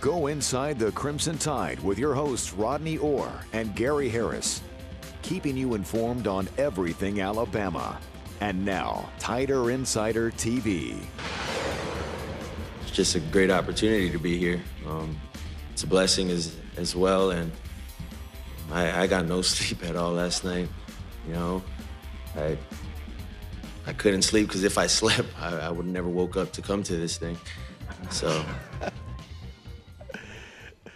Go inside the Crimson Tide with your hosts Rodney Orr and Gary Harris, keeping you informed on everything Alabama. And now, Tider Insider TV. It's just a great opportunity to be here. It's a blessing as well, and I got no sleep at all last night. You know, I couldn't sleep because if I slept, I would have never woke up to come to this thing. So.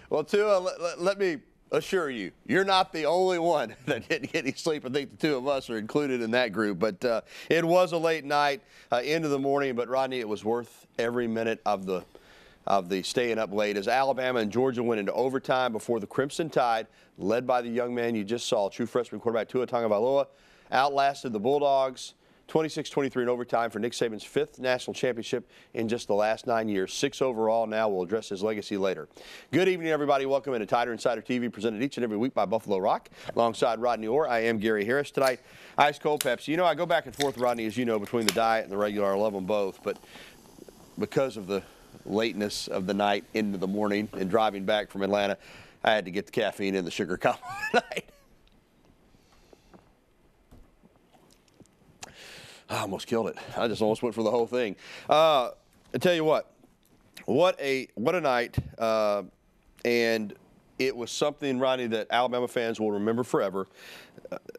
Well, Tua, let me assure you, you're not the only one that didn't get any sleep. I think the two of us are included in that group. But it was a late night, into the morning. But, Rodney, it was worth every minute of the staying up late as Alabama and Georgia went into overtime before the Crimson Tide, led by the young man you just saw, true freshman quarterback Tua Tagovailoa, outlasted the Bulldogs 26-23 in overtime for Nick Saban's 5th national championship in just the last 9 years. 6 overall now. We'll address his legacy later. Good evening, everybody. Welcome into Tider Insider TV, presented each and every week by Buffalo Rock. Alongside Rodney Orr, I am Gary Harris. Tonight, Ice Cold Pepsi. You know, I go back and forth, Rodney, as you know, between the diet and the regular. I love them both. But because of the lateness of the night into the morning and driving back from Atlanta, I had to get the caffeine and the sugar combo tonight. I almost killed it. I just almost went for the whole thing. I tell you what a night, and it was something, Ronnie, that Alabama fans will remember forever.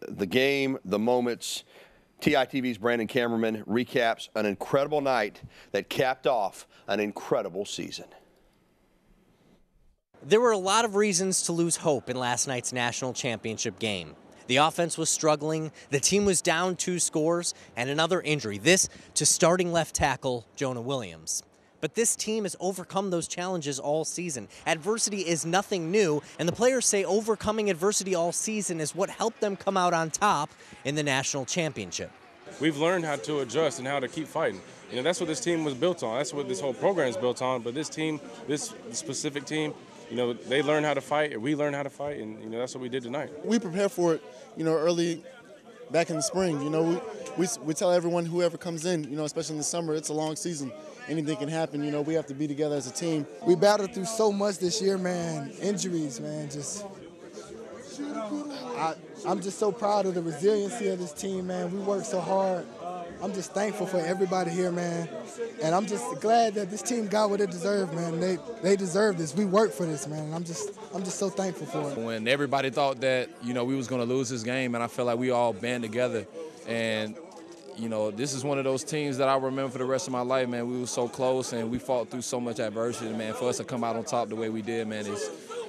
The game, the moments. TITV's Brandon Cameraman recaps an incredible night that capped off an incredible season. There were a lot of reasons to lose hope in last night's national championship game. The offense was struggling, the team was down 2 scores, and another injury. This to starting left tackle Jonah Williams. But this team has overcome those challenges all season. Adversity is nothing new, and the players say overcoming adversity all season is what helped them come out on top in the national championship. We've learned how to adjust and how to keep fighting. You know, that's what this team was built on. That's what this whole program is built on. But this team, this specific team, you know, they learn how to fight, and we learn how to fight, and, you know, that's what we did tonight. We prepare for it, you know, early back in the spring. You know, we tell everyone, whoever comes in, you know, especially in the summer, it's a long season. Anything can happen. You know, we have to be together as a team. We battled through so much this year, man. Injuries, man. I'm just so proud of the resiliency of this team, man. We work so hard. I'm just thankful for everybody here, man. And I'm just glad that this team got what it deserved, man. They deserve this. We work for this, man. I'm just so thankful for it. When everybody thought that, you know, we was going to lose this game, and I felt like we all band together. And, you know, this is one of those teams that I remember for the rest of my life, man. We were so close, and we fought through so much adversity, man. For us to come out on top the way we did, man,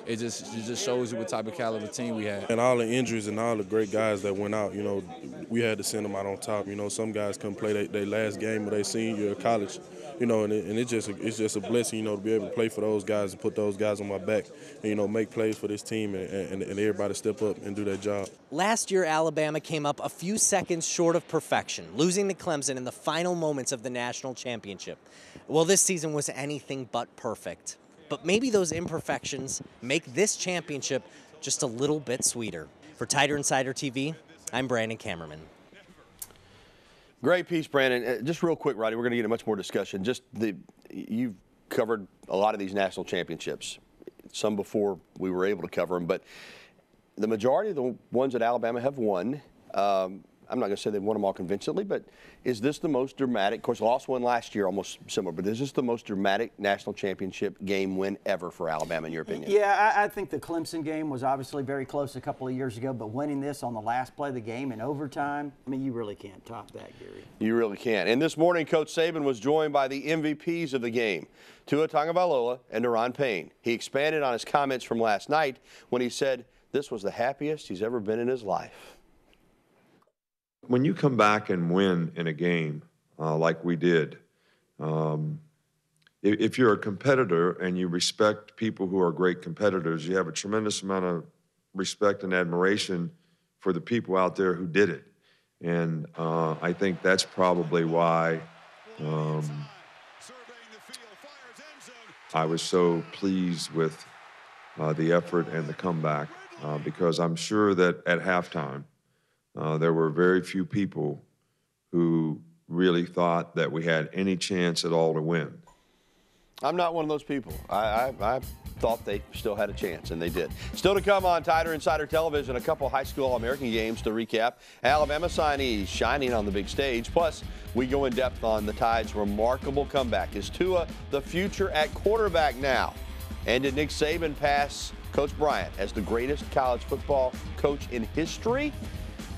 it just shows you what type of caliber team we had. And all the injuries and all the great guys that went out, you know, we had to send them out on top. You know, some guys couldn't play their last game of their senior year of college, you know, and it's just a blessing, you know, to be able to play for those guys and put those guys on my back and, you know, make plays for this team and everybody step up and do their job. Last year, Alabama came up a few seconds short of perfection, losing to Clemson in the final moments of the national championship. Well, this season was anything but perfect. But maybe those imperfections make this championship just a little bit sweeter. For Tider Insider TV, I'm Brandon Cameraman. Great piece, Brandon. Just real quick, Rodney, we're going to get into much more discussion. You've covered a lot of these national championships, some before we were able to cover them, but the majority of the ones that Alabama have won, I'm not going to say they've won them all convincingly, but is this the most dramatic? Of course, lost one last year, almost similar, but is this the most dramatic national championship game win ever for Alabama, in your opinion? Yeah, I think the Clemson game was obviously very close a couple of years ago, but winning this on the last play of the game in overtime, I mean, you really can't top that, Gary. You really can't. And this morning, Coach Saban was joined by the MVPs of the game, Tua Tagovailoa and Deron Payne. He expanded on his comments from last night when he said this was the happiest he's ever been in his life. When you come back and win in a game like we did, if you're a competitor and you respect people who are great competitors, you have a tremendous amount of respect and admiration for the people out there who did it. And I think that's probably why I was so pleased with the effort and the comeback, because I'm sure that at halftime, there were very few people who really thought that we had any chance at all to win. I'm not one of those people. I thought they still had a chance, and they did. Still to come on Tider Insider Television, a couple high school All-American games to recap. Alabama signees shining on the big stage. Plus, we go in depth on the Tide's remarkable comeback. Is Tua the future at quarterback now? And did Nick Saban pass Coach Bryant as the greatest college football coach in history?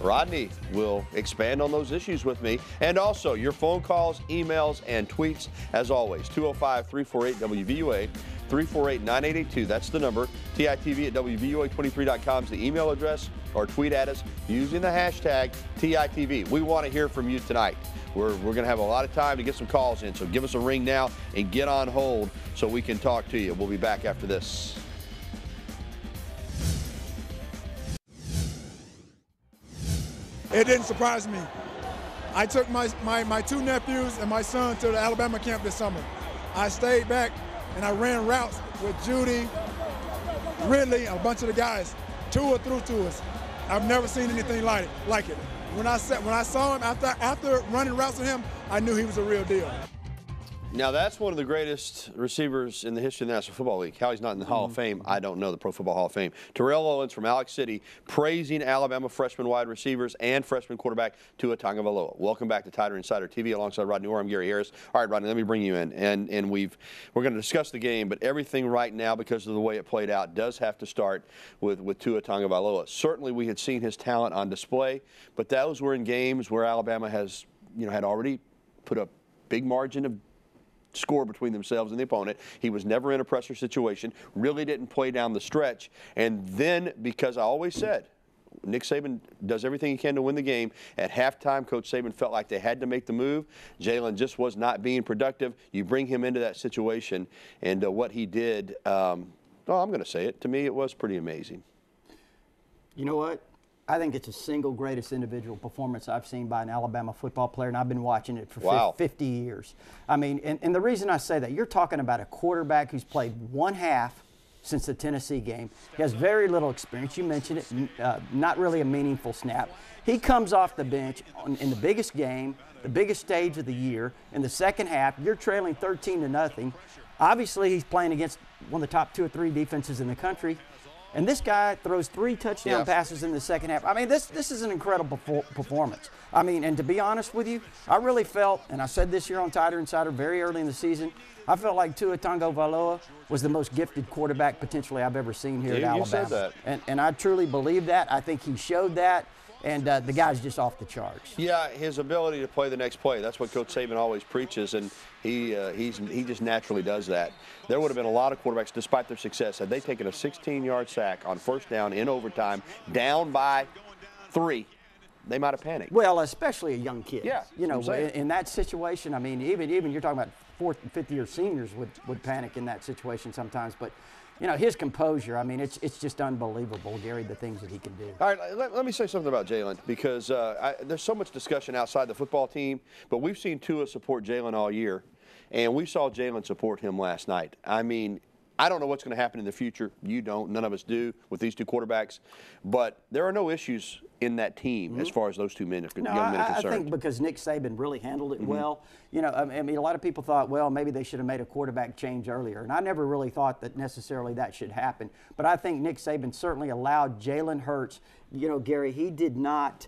Rodney will expand on those issues with me. And also your phone calls, emails, and tweets, as always. 205-348-WVUA, 348-9882. That's the number. TITV at WVUA23.com is the email address, or tweet at us using the hashtag TITV. We want to hear from you tonight. We're going to have a lot of time to get some calls in, so give us a ring now and get on hold so we can talk to you. We'll be back after this. It didn't surprise me. I took my two nephews and my son to the Alabama camp this summer. I stayed back and I ran routes with Judy, Ridley, a bunch of the guys. Tua threw to us. I've never seen anything like it. When I saw him after running routes with him, I knew he was a real deal. Now, that's one of the greatest receivers in the history of the National Football League. How he's not in the Hall of Fame, I don't know, the Pro Football Hall of Fame. Terrell Owens from Alex City praising Alabama freshman wide receivers and freshman quarterback Tua Tagovailoa. Welcome back to Tider Insider TV alongside Rodney Orr. I'm Gary Harris. All right, Rodney, let me bring you in. And we're going to discuss the game, but everything right now, because of the way it played out, does have to start with Tua Tagovailoa. Certainly we had seen his talent on display, but those were in games where Alabama has, had already put a big margin of score between themselves and the opponent. He was never in a pressure situation, really didn't play down the stretch. And then, because I always said, Nick Saban does everything he can to win the game. At halftime, Coach Saban felt like they had to make the move. Jalen just was not being productive. You bring him into that situation, and what he did, I'm going to say it. To me, it was pretty amazing. You know what? I think it's the single greatest individual performance I've seen by an Alabama football player, and I've been watching it for 50 years. I mean, and the reason I say that, you're talking about a quarterback who's played one half since the Tennessee game. He has very little experience. You mentioned it, not really a meaningful snap. He comes off the bench in the biggest game, the biggest stage of the year. In the second half, you're trailing 13-0. Obviously, he's playing against one of the top 2 or 3 defenses in the country. And this guy throws 3 touchdown passes in the second half. I mean, this is an incredible performance. I mean, and to be honest with you, I really felt, and I said this here on Tider Insider very early in the season, I felt like Tua Tagovailoa was the most gifted quarterback potentially I've ever seen here at Alabama. You said that. And I truly believe that. I think he showed that. And the guy's just off the charts. Yeah, his ability to play the next play. That's what Coach Saban always preaches, and he just naturally does that. There would have been a lot of quarterbacks, despite their success, had they taken a 16-yard sack on first down in overtime, down by 3, they might have panicked. Well, especially a young kid. Yeah, in that situation, I mean, even you're talking about 4th and 5th-year seniors would panic in that situation sometimes, but his composure, I mean, it's just unbelievable, Gary, the things that he can do. All right, let me say something about Jalen, because there's so much discussion outside the football team, but we've seen Tua support Jalen all year, and we saw Jalen support him last night. I mean, I don't know what's going to happen in the future. You don't. None of us do with these 2 quarterbacks. But there are no issues in that team as far as those 2 young men are concerned. I think because Nick Saban really handled it well. I mean, a lot of people thought, well, maybe they should have made a quarterback change earlier. And I never really thought that necessarily that should happen. But I think Nick Saban certainly allowed Jalen Hurts. Gary, he did not,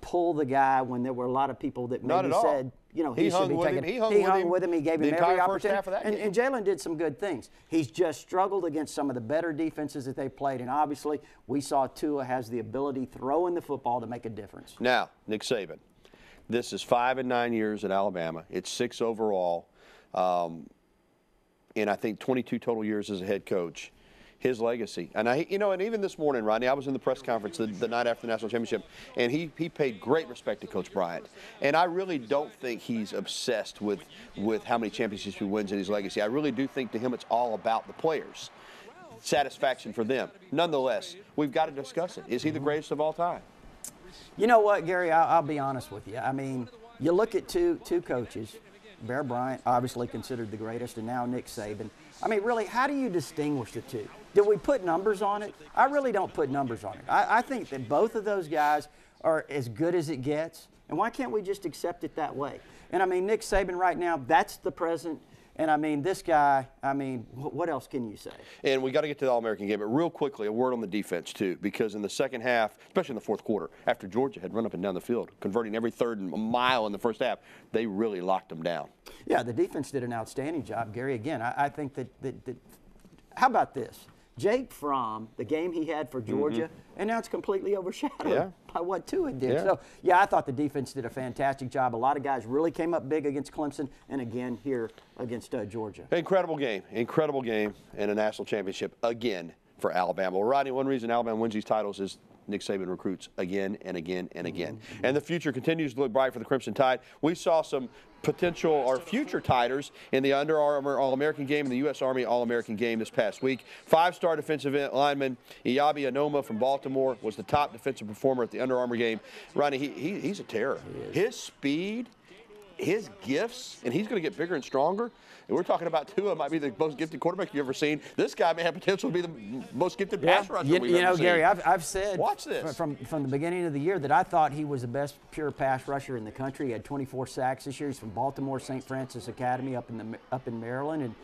pull the guy when there were a lot of people that maybe said, he should be taken. He hung with him. He gave him every opportunity. And Jalen did some good things. He's just struggled against some of the better defenses that they played. And obviously, we saw Tua has the ability throwing the football to make a difference. Now, Nick Saban, this is 5 and 9 years at Alabama. It's 6 overall, and I think 22 total years as a head coach. His legacy. And and even this morning, Rodney, I was in the press conference the night after the national championship, and he paid great respect to Coach Bryant. And I really don't think he's obsessed with how many championships he wins in his legacy. I really do think to him it's all about the players. Satisfaction for them. Nonetheless, we've got to discuss it. Is he the greatest of all time? You know what, Gary, I'll be honest with you. I mean, you look at two coaches, Bear Bryant, obviously considered the greatest, and now Nick Saban. I mean, really, how do you distinguish the 2? Did we put numbers on it? I really don't put numbers on it. I think that both of those guys are as good as it gets, and why can't we just accept it that way? And, I mean, Nick Saban right now, that's the present. And, I mean, this guy, I mean, what else can you say? And we got to get to the All-American game, but real quickly, a word on the defense, too, because in the second half, especially in the fourth quarter, after Georgia had run up and down the field, converting every third mile in the first half, they really locked them down. Yeah, the defense did an outstanding job, Gary. Again, I think that how about this? Jake Fromm, the game he had for Georgia, and now it's completely overshadowed by what Tua did. Yeah. So, yeah, I thought the defense did a fantastic job. A lot of guys really came up big against Clemson and, again, here against Georgia. Incredible game, and a national championship again for Alabama. Well, Rodney, one reason Alabama wins these titles is Nick Saban recruits again and again and again. And the future continues to look bright for the Crimson Tide. We saw some potential or future Tiders in the Under Armour All-American game and the U.S. Army All-American game this past week. 5-star defensive lineman Iyabi Anoma from Baltimore was the top defensive performer at the Under Armour game. Ronnie, he's a terror. His speed, his gifts, and he's going to get bigger and stronger. And we're talking about Tua might be the most gifted quarterback you've ever seen. This guy may have potential to be the most gifted pass rusher we've ever seen. Gary, I've said watch this. From the beginning of the year that I thought he was the best pure pass rusher in the country. He had 24 sacks this year. He's from Baltimore St. Francis Academy up in Maryland, and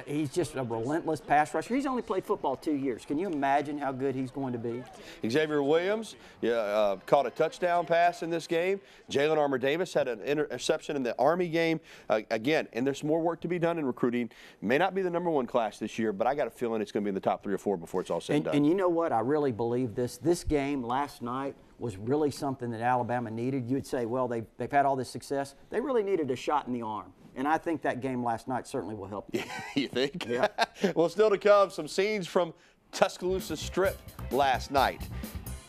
he's just a relentless pass rusher. He's only played football 2 years. Can you imagine how good he's going to be? Xavier Williams caught a touchdown pass in this game. Jalen Armour-Davis had an interception in the Army game. Again, and there's more work to be done in recruiting. May not be the #1 class this year, but I got a feeling it's going to be in the top 3 or 4 before it's all said and done. And you know what? I really believe this. This game last night was really something that Alabama needed. You'd say, well, they've had all this success. They really needed a shot in the arm. And I think that game last night certainly will help them. You think? Yeah. Well, still to come, some scenes from Tuscaloosa Strip last night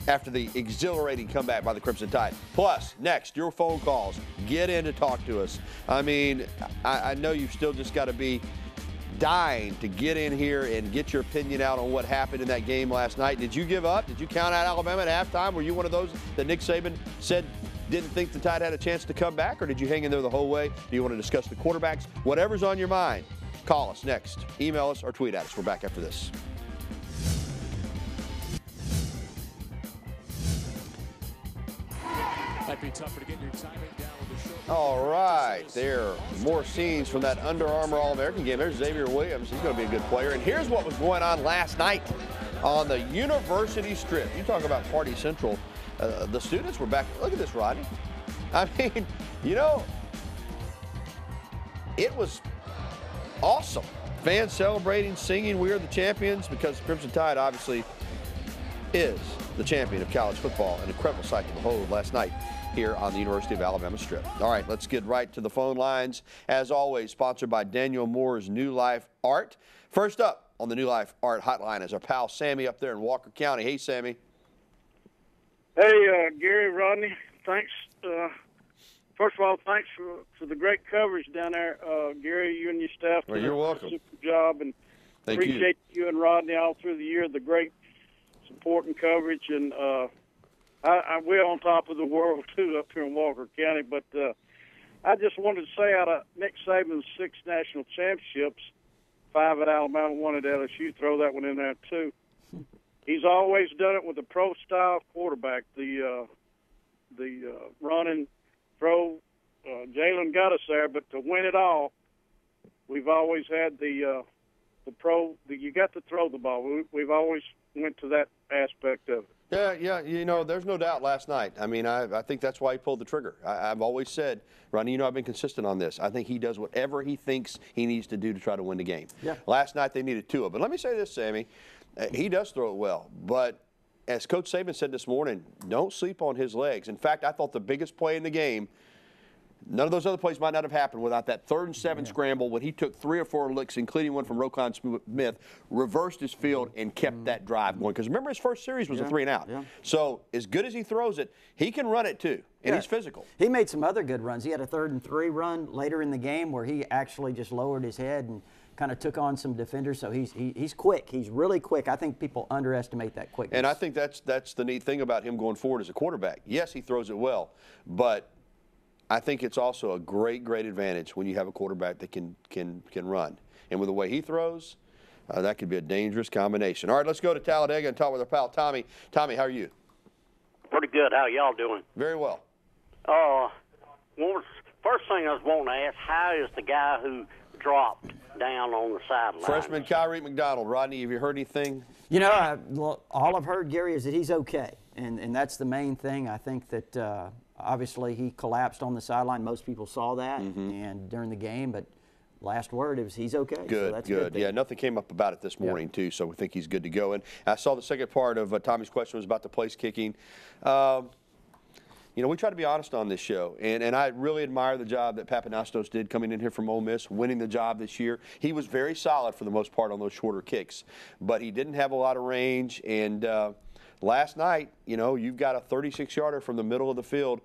after the exhilarating comeback by the Crimson Tide. Plus, next, your phone calls. Get in to talk to us. I mean, I know you've still just got to be dying to get in here and get your opinion out on what happened in that game last night. Did you give up? Did you count out Alabama at halftime? Were you one of those that Nick Saban said didn't think the Tide had a chance to come back, or did you hang in there the whole way? Do you want to discuss the quarterbacks? Whatever's on your mind, call us next. Email us or tweet at us. We're back after this. Might be tougher to get your timing down with the short. All right, there are more scenes from that Under Armour All-American game. There's Xavier Williams. He's going to be a good player. And here's what was going on last night on the University Strip. You talk about Party Central. The students were back. Look at this, Rodney. I mean, you know, it was awesome. Fans celebrating, singing, "We Are the Champions," because the Crimson Tide obviously is the champion of college football. An incredible sight to behold last night here on the University of Alabama Strip. All right, let's get right to the phone lines. As always, sponsored by Daniel Moore's New Life Art. First up on the New Life Art hotline is our pal Sammy up there in Walker County. Hey, Sammy. Hey, Gary, Rodney, thanks. First of all, thanks for the great coverage down there, Gary, you and your staff. Well, you're welcome. Super job, and Thank appreciate you and Rodney all through the year, the great support and coverage. And we're on top of the world, too, up here in Walker County. But I just wanted to say out of Nick Saban's 6 national championships, 5 at Alabama, 1 at LSU, throw that one in there, too. He's always done it with a pro-style quarterback. The running, throw, Jalen got us there, but to win it all, we've always had the pro. You got to throw the ball. We've always went to that aspect of it. Yeah, you know, there's no doubt last night. I mean, I think that's why he pulled the trigger. I've always said, Ronnie, you know, I've been consistent on this. I think he does whatever he thinks he needs to do to try to win the game. Yeah. Last night they needed Tua. But let me say this, Sammy. He does throw it well. But as Coach Saban said this morning, don't sleep on his legs. In fact, I thought the biggest play in the game, none of those other plays might not have happened without that 3rd and 7 scramble when he took 3 or 4 licks, including one from Roquan Smith, reversed his field and kept that drive going. Because remember, his first series was a 3-and-out. Yeah. So as good as he throws it, he can run it too, and he's physical. He made some other good runs. He had a 3rd and 3 run later in the game where he actually just lowered his head and kind of took on some defenders. So he's quick. He's really quick. I think people underestimate that quickness. And I think that's the neat thing about him going forward as a quarterback. Yes, he throws it well, but I think it's also a great advantage when you have a quarterback that can run. And with the way he throws, that could be a dangerous combination. All right, let's go to Talladega and talk with our pal Tommy. Tommy, how are you? Pretty good. How y'all doing? Very well. First thing I was wanting to ask, how is the guy who dropped down on the sideline. Freshman Kyrie McDonald. Rodney, have you heard anything? You know, all I've heard, Gary, is that he's okay. And that's the main thing. I think that obviously he collapsed on the sideline. Most people saw that and during the game, but last word is he's okay. Good, so that's good. Good Yeah, nothing came up about it this morning, too, so we think he's good to go. And I saw the second part of Tommy's question was about the place kicking. You know, we try to be honest on this show, and I really admire the job that Papanastos did coming in here from Ole Miss, winning the job this year. He was very solid for the most part on those shorter kicks, but he didn't have a lot of range. And last night, you know, you've got a 36-yarder from the middle of the field.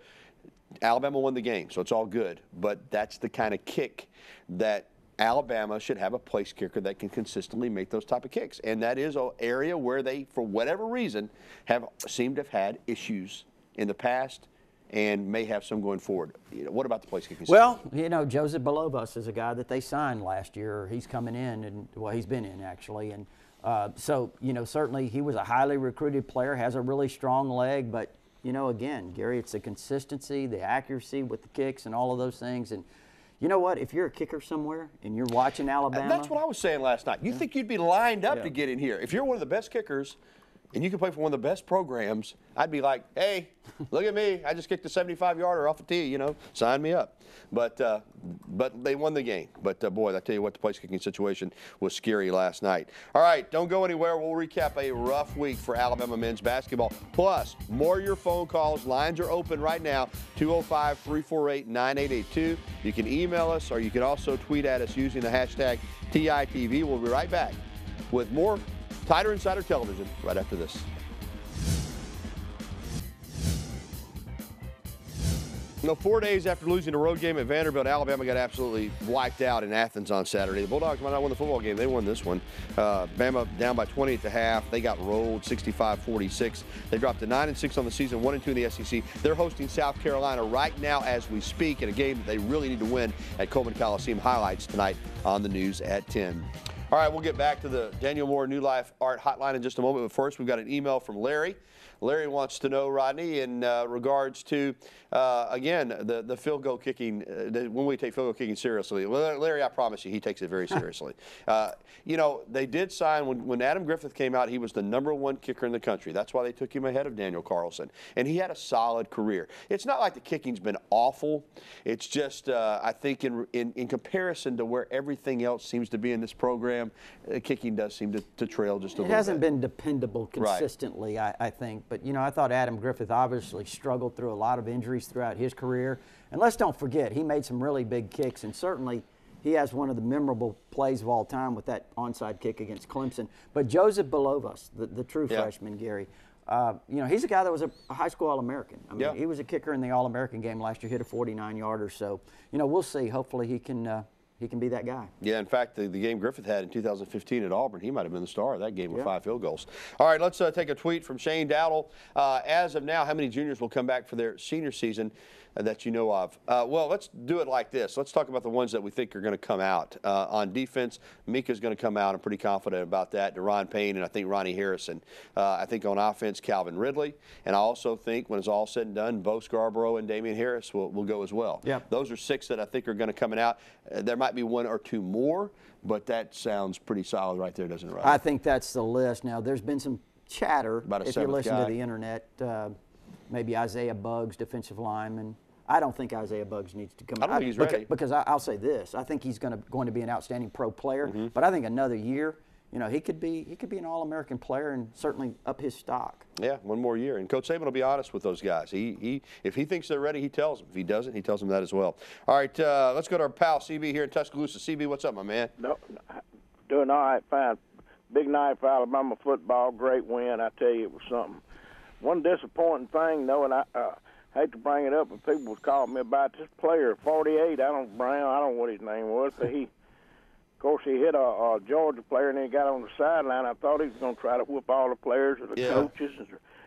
Alabama won the game, so it's all good. But that's the kind of kick that Alabama should have a place kicker that can consistently make those type of kicks. And that is an area where they, for whatever reason, have seemed to have had issues in the past and may have some going forward. You know, what about the place kicking? Well, you know, Joseph Belovas is a guy that they signed last year. He's coming in, and well, he's been in actually. And so, you know, certainly he was a highly recruited player, has a really strong leg. But, you know, again, Gary, it's the consistency, the accuracy with the kicks and all of those things. And you know what? If you're a kicker somewhere and you're watching Alabama. That's what I was saying last night. You think you'd be lined up to get in here. If you're one of the best kickers, and you can play for one of the best programs, I'd be like, hey, look at me. I just kicked a 75-yarder off a tee, you know, sign me up. But they won the game. But, boy, I tell you what, the place kicking situation was scary last night. All right, don't go anywhere. We'll recap a rough week for Alabama men's basketball. Plus, more of your phone calls. Lines are open right now, 205-348-9882. You can email us, or you can also tweet at us using the hashtag TITV. We'll be right back with more Tider Insider Television right after this. You know, 4 days after losing a road game at Vanderbilt, Alabama got absolutely wiped out in Athens on Saturday. The Bulldogs might not win the football game. They won this one. Bama down by 20 at the half. They got rolled 65-46. They dropped to 9-6 on the season, 1-2 in the SEC. They're hosting South Carolina right now as we speak in a game that they really need to win at Coleman Coliseum. Highlights tonight on the news at 10. All right, we'll get back to the Daniel Moore New Life Art Hotline in just a moment. But first, we've got an email from Larry. Larry wants to know, Rodney, in regards to, again, the field goal kicking, when we take field goal kicking seriously. Well, Larry, I promise you, he takes it very seriously. You know, they did sign, when Adam Griffith came out, he was the #1 kicker in the country. That's why they took him ahead of Daniel Carlson. And he had a solid career. It's not like the kicking's been awful. It's just, I think, in comparison to where everything else seems to be in this program, kicking does seem to trail just a little bit. It hasn't been dependable consistently, right. I think. But, you know, I thought Adam Griffith obviously struggled through a lot of injuries throughout his career. And let's don't forget, he made some really big kicks, and certainly he has one of the memorable plays of all time with that onside kick against Clemson. But Joseph Belovas, the true freshman, Gary, you know, he's a guy that was a high school All-American. I mean, he was a kicker in the All-American game last year, hit a 49-yarder. So, you know, we'll see. Hopefully he can be that guy. Yeah, in fact, the game Griffith had in 2015 at Auburn, he might have been the star of that game with 5 field goals. All right, let's take a tweet from Shane Dowdle. As of now, how many juniors will come back for their senior season that you know of? Well, let's do it like this. Let's talk about the ones that we think are going to come out. On defense, Mika's going to come out. I'm pretty confident about that. Deron Payne and I think Ronnie Harrison. I think on offense, Calvin Ridley. And I also think when it's all said and done, Bo Scarborough and Damian Harris will go as well. Yeah. Those are 6 that I think are going to come out. There might be 1 or 2 more, but that sounds pretty solid right there, doesn't it, Rob? I think that's the list. Now, there's been some chatter, about if you listen to the internet, maybe Isaiah Buggs, defensive lineman. I don't think Isaiah Buggs needs to come out. I don't think he's ready. Because I'll say this. I think he's going to be an outstanding pro player, but I think another year, you know, he could be an All-American player and certainly up his stock. Yeah, 1 more year. And Coach Saban will be honest with those guys. If he thinks they're ready, he tells them. If he doesn't, he tells them that as well. All right, let's go to our pal CB here in Tuscaloosa. CB, what's up, my man? No, doing all right, fine. Big night for Alabama football, great win. I tell you, it was something. One disappointing thing, though, and I hate to bring it up, but people was calling me about this player, 48, Brown. I don't know what his name was, but of course, he hit a Georgia player, and then he got on the sideline. I thought he was going to try to whip all the players or the coaches.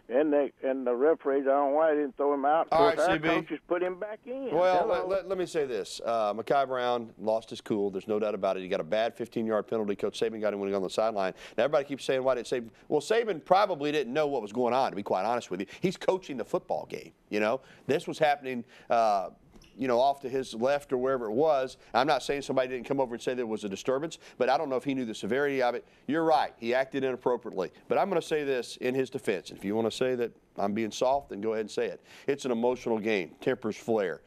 And the referees, I don't know why they didn't throw him out. All right, our CB. coaches put him back in. Well, let me say this. Mekhi Brown lost his cool. There's no doubt about it. He got a bad 15-yard penalty. Coach Saban got him when he got on the sideline. Now, everybody keeps saying, why did Saban? Well, Saban probably didn't know what was going on, to be quite honest with you. He's coaching the football game, you know. This was happening off to his left or wherever it was. I'm not saying somebody didn't come over and say there was a disturbance, but I don't know if he knew the severity of it. You're right. He acted inappropriately. But I'm going to say this in his defense. If you want to say that I'm being soft, then go ahead and say it. It's an emotional game. Tempers flare.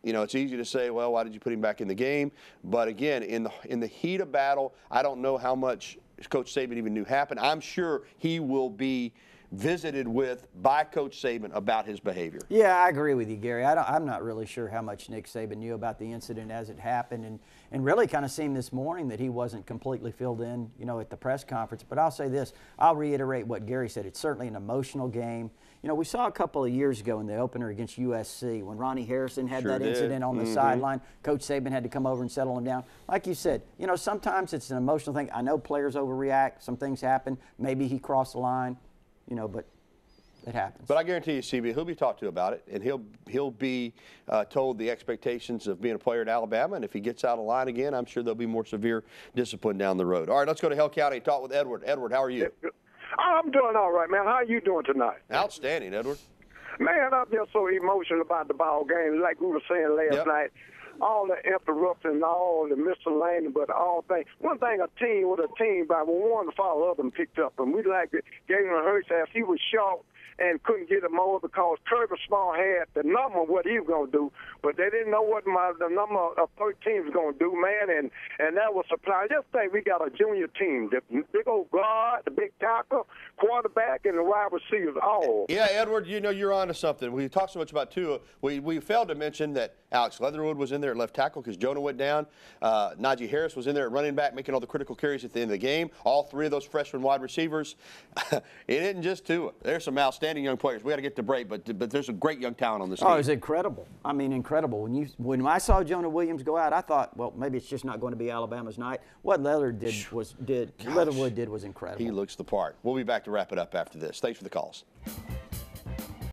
It's easy to say, well, why did you put him back in the game? But again, in the heat of battle, I don't know how much Coach Saban even knew happened. I'm sure he will be visited with by Coach Saban about his behavior. Yeah, I agree with you, Gary. I'm not really sure how much Nick Saban knew about the incident as it happened, and really kind of seemed this morning that he wasn't completely filled in, at the press conference. But I'll say this, I'll reiterate what Gary said. It's certainly an emotional game. We saw a couple of years ago in the opener against USC when Ronnie Harrison had that incident on the sideline. Coach Saban had to come over and settle him down. Like you said, sometimes it's an emotional thing. I know players overreact. Some things happen. Maybe he crossed the line. But it happens. But I guarantee you, CB, he'll be talked to about it, and he'll be told the expectations of being a player at Alabama, and if he gets out of line again, I'm sure there'll be more severe discipline down the road. All right, let's go to Hill County and talk with Edward. Edward, how are you? I'm doing all right, man. How are you doing tonight? Outstanding, Edward. Man, I'm just so emotional about the ball game, like we were saying last night. All the interruptions, all the miscellaneous, but all things. One thing, a team with a team, but we wanted to follow up and picked up. And we liked it. Gave him a hurt ass. He was short and couldn't get him over because Kirby Small had the number of what he was going to do, but they didn't know what the number of 13 was going to do, man, and that was supply. Just think we got a junior team, the big old guard, the big tackle, quarterback, and the wide receivers, all. Yeah, Edward, you're on to something. We talked so much about Tua. We failed to mention that Alex Leatherwood was in there at left tackle because Jonah went down. Najee Harris was in there at running back, making all the critical carries at the end of the game. All three of those freshman wide receivers. It isn't just Tua. There's some outstanding young players. We got to get to break, but there's a great young talent on this team. Oh, it was incredible. I mean, incredible. When I saw Jonah Williams go out, I thought, well, maybe it's just not going to be Alabama's night. What Leatherwood did was incredible. He looks the part. We'll be back to wrap it up after this. Thanks for the calls.